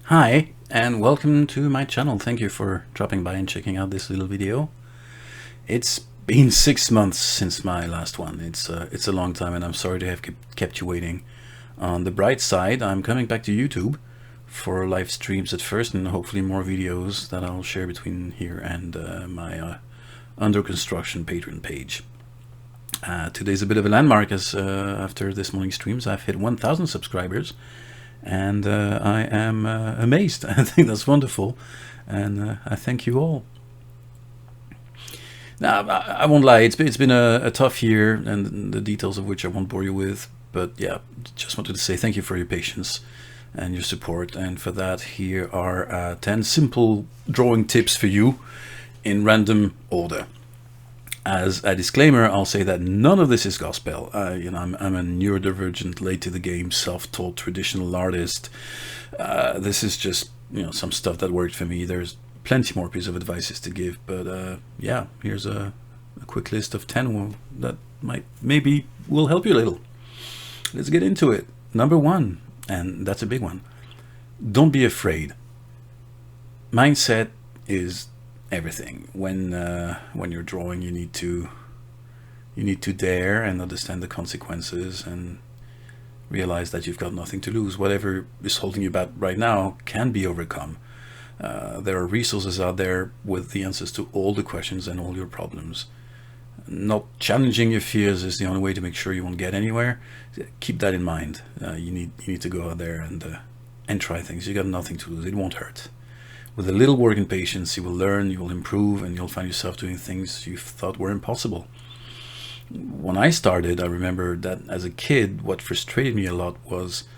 Hi, and welcome to my channel. Thank you for dropping by and checking out this little video. It's been 6 months since my last one. It's a long time, and I'm sorry to have kept you waiting. On the bright side, I'm coming back to YouTube for live streams at first, and hopefully more videos that I'll share between here and my under construction Patreon page. Today's a bit of a landmark, as after this morning's streams I've hit 1,000 subscribers, and I am amazed. I think that's wonderful, and I thank you all. Now, I won't lie, it's been a tough year, and the details of which I won't bore you with, but yeah, just wanted to say thank you for your patience and your support, and for that here are 10 simple drawing tips for you in random order. As a disclaimer, I'll say that none of this is gospel. I'm a neurodivergent, late to the game, self-taught traditional artist. This is just some stuff that worked for me. There's plenty more pieces of advices to give, but yeah, here's a quick list of 10 that maybe will help you a little. Let's get into it. Number 1, and that's a big one. Don't be afraid. Mindset is everything. When you're drawing, you need to dare and understand the consequences and realize that you've got nothing to lose. Whatever is holding you back right now can be overcome. There are resources out there with the answers to all the questions and all your problems. Not challenging your fears is the only way to make sure you won't get anywhere. Keep that in mind. You need to go out there and try things. You got nothing to lose. It won't hurt. With a little work and patience, you will learn, you will improve, and you'll find yourself doing things you thought were impossible. When I started, I remember that as a kid, what frustrated me a lot was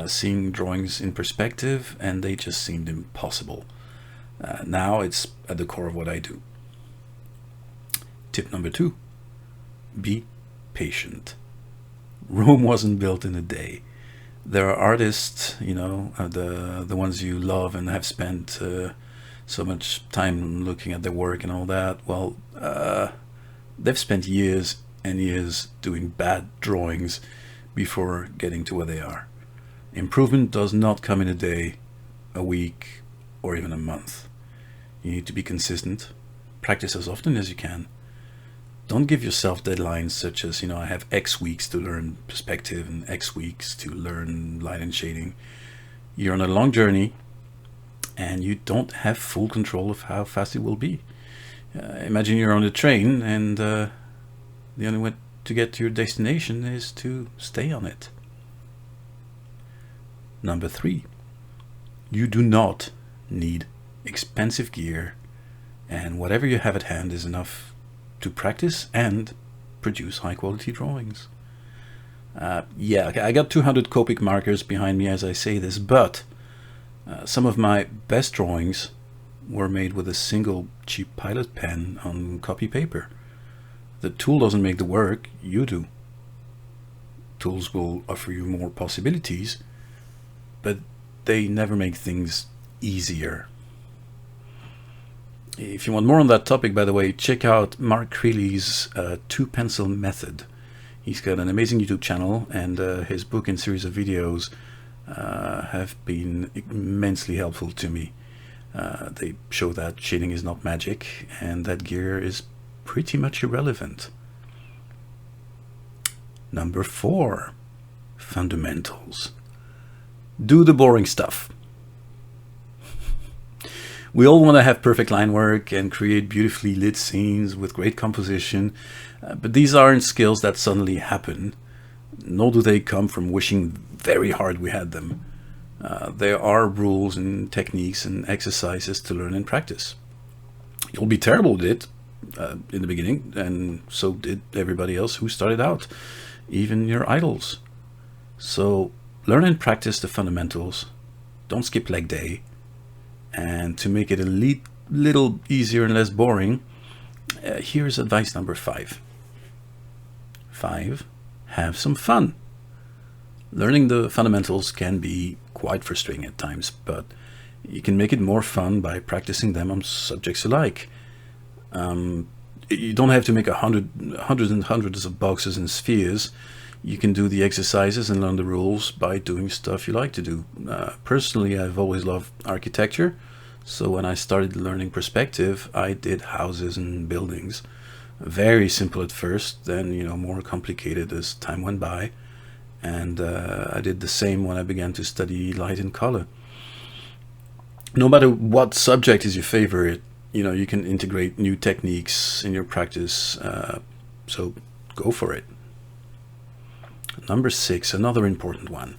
seeing drawings in perspective, and they just seemed impossible. Now it's at the core of what I do. Tip number 2, be patient. Rome wasn't built in a day. There are artists, the ones you love and have spent so much time looking at their work and all that. Well, they've spent years and years doing bad drawings before getting to where they are. Improvement does not come in a day, a week, or even a month. You need to be consistent. Practice as often as you can. Don't give yourself deadlines such as, I have X weeks to learn perspective and X weeks to learn light and shading. You're on a long journey, and you don't have full control of how fast it will be. Imagine you're on a train, and the only way to get to your destination is to stay on it. Number 3, you do not need expensive gear, and whatever you have at hand is enough to practice and produce high quality drawings. I got 200 Copic markers behind me as I say this, but some of my best drawings were made with a single cheap pilot pen on copy paper. The tool doesn't make the work, you do. Tools will offer you more possibilities, but they never make things easier. If you want more on that topic, by the way, check out Mark Creeley's 2-pencil method. He's got an amazing YouTube channel, and his book and series of videos have been immensely helpful to me. They show that shading is not magic, and that gear is pretty much irrelevant. Number 4, fundamentals. Do the boring stuff. We all want to have perfect line work and create beautifully lit scenes with great composition, but these aren't skills that suddenly happen, nor do they come from wishing very hard we had them. There are rules and techniques and exercises to learn and practice. You'll be terrible at it in the beginning, and so did everybody else who started out, even your idols. So learn and practice the fundamentals. Don't skip leg day. And to make it a little easier and less boring, here's advice number 5. 5, have some fun. Learning the fundamentals can be quite frustrating at times, but you can make it more fun by practicing them on subjects you like. You don't have to make hundreds and hundreds of boxes and spheres. You can do the exercises and learn the rules by doing stuff you like to do. Personally, I've always loved architecture. So when I started learning perspective, I did houses and buildings. Very simple at first, then more complicated as time went by. And I did the same when I began to study light and color. No matter what subject is your favorite, you can integrate new techniques in your practice. So go for it. Number 6, another important one.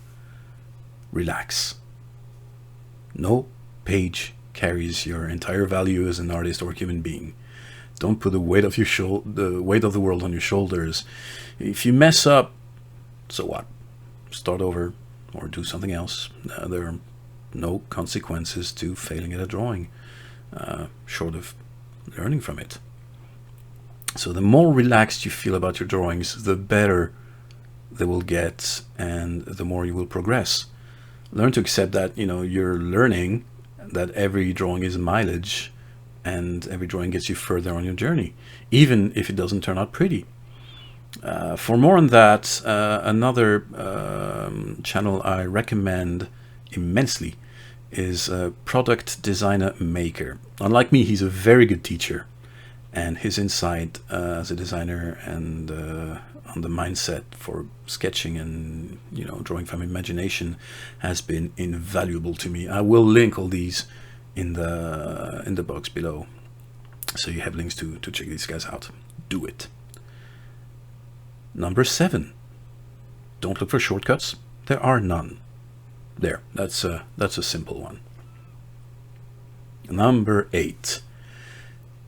Relax. No page carries your entire value as an artist or human being. Don't put the weight of the weight of the world on your shoulders. If you mess up, so what? Start over or do something else. There are no consequences to failing at a drawing, short of learning from it. So the more relaxed you feel about your drawings, the better they will get and the more you will progress. Learn to accept that you're learning, that every drawing is mileage and every drawing gets you further on your journey, even if it doesn't turn out pretty. For more on that, another channel I recommend immensely is Product Designer Maker. Unlike me, he's a very good teacher, and his insight as a designer and on the mindset for sketching and drawing from imagination has been invaluable to me. I will link all these in the box below, so you have links to check these guys out. Do it. Number 7, don't look for shortcuts. There are none. There, that's a simple one. Number 8,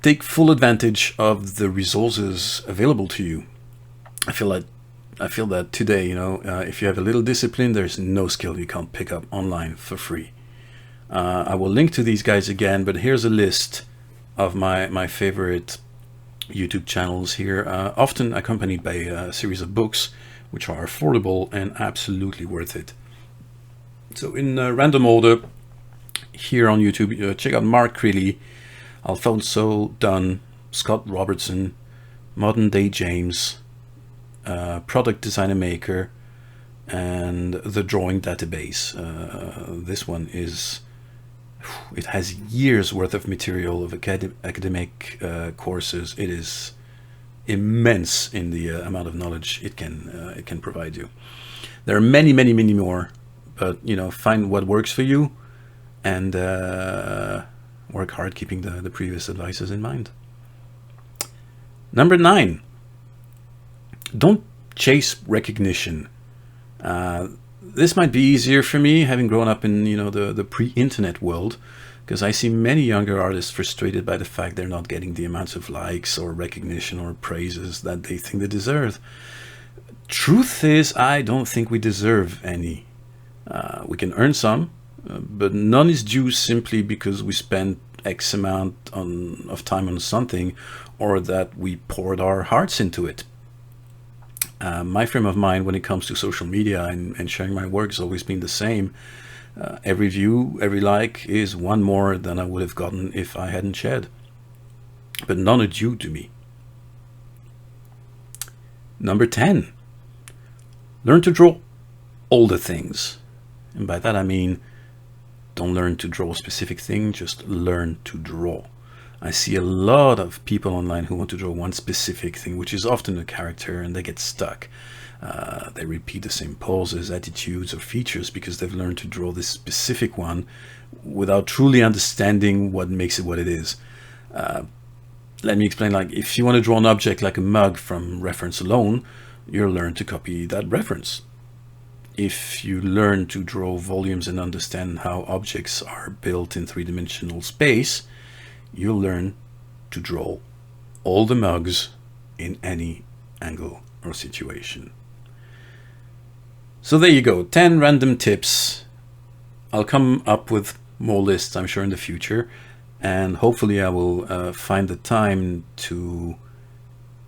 take full advantage of the resources available to you. I feel that today, if you have a little discipline, there's no skill you can't pick up online for free. I will link to these guys again, but here's a list of my favorite YouTube channels here, often accompanied by a series of books which are affordable and absolutely worth it. So in random order, here on YouTube, check out Mark Creeley, Alfonso Dunn, Scott Robertson, Modern Day James, Product Designer Maker, and The Drawing Database. This one it has years worth of material of academic courses. It is immense in the amount of knowledge it can provide you. There are many more, but find what works for you and work hard keeping the previous advices in mind. Number 9, don't chase recognition. This might be easier for me, having grown up in the pre-internet world, because I see many younger artists frustrated by the fact they're not getting the amounts of likes or recognition or praises that they think they deserve. Truth is, I don't think we deserve any. We can earn some, but none is due simply because we spent X amount of time on something, or that we poured our hearts into it. My frame of mind when it comes to social media and sharing my work has always been the same. Every view, every like is one more than I would have gotten if I hadn't shared. But none are due to me. Number 10, learn to draw all the things. And by that I mean, don't learn to draw a specific thing, just learn to draw. I see a lot of people online who want to draw one specific thing, which is often a character, and they get stuck. They repeat the same poses, attitudes, or features because they've learned to draw this specific one without truly understanding what makes it what it is. Let me explain. Like, if you want to draw an object like a mug from reference alone, you'll learn to copy that reference. If you learn to draw volumes and understand how objects are built in three-dimensional space, you'll learn to draw all the mugs in any angle or situation. So there you go, 10 random tips. I'll come up with more lists, I'm sure, in the future, and hopefully I will find the time to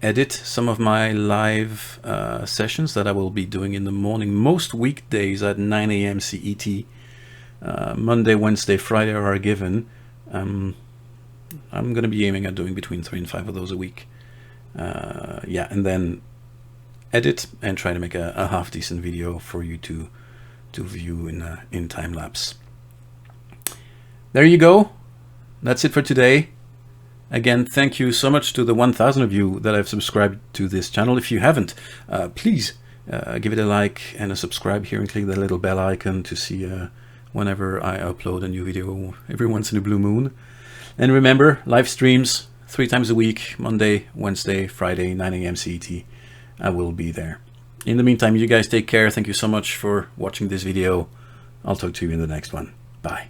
edit some of my live sessions that I will be doing in the morning, most weekdays at 9 a.m. CET. Monday, Wednesday, Friday are given. I'm going to be aiming at doing between 3 and 5 of those a week. Yeah, and then edit and try to make a half decent video for you to view in time lapse. There you go. That's it for today. Again, thank you so much to the 1,000 of you that have subscribed to this channel. If you haven't, please give it a like and a subscribe here and click the little bell icon to see whenever I upload a new video every once in a blue moon. And remember, live streams 3 times a week, Monday, Wednesday, Friday, 9 a.m. CET. I will be there. In the meantime, you guys take care. Thank you so much for watching this video. I'll talk to you in the next one. Bye.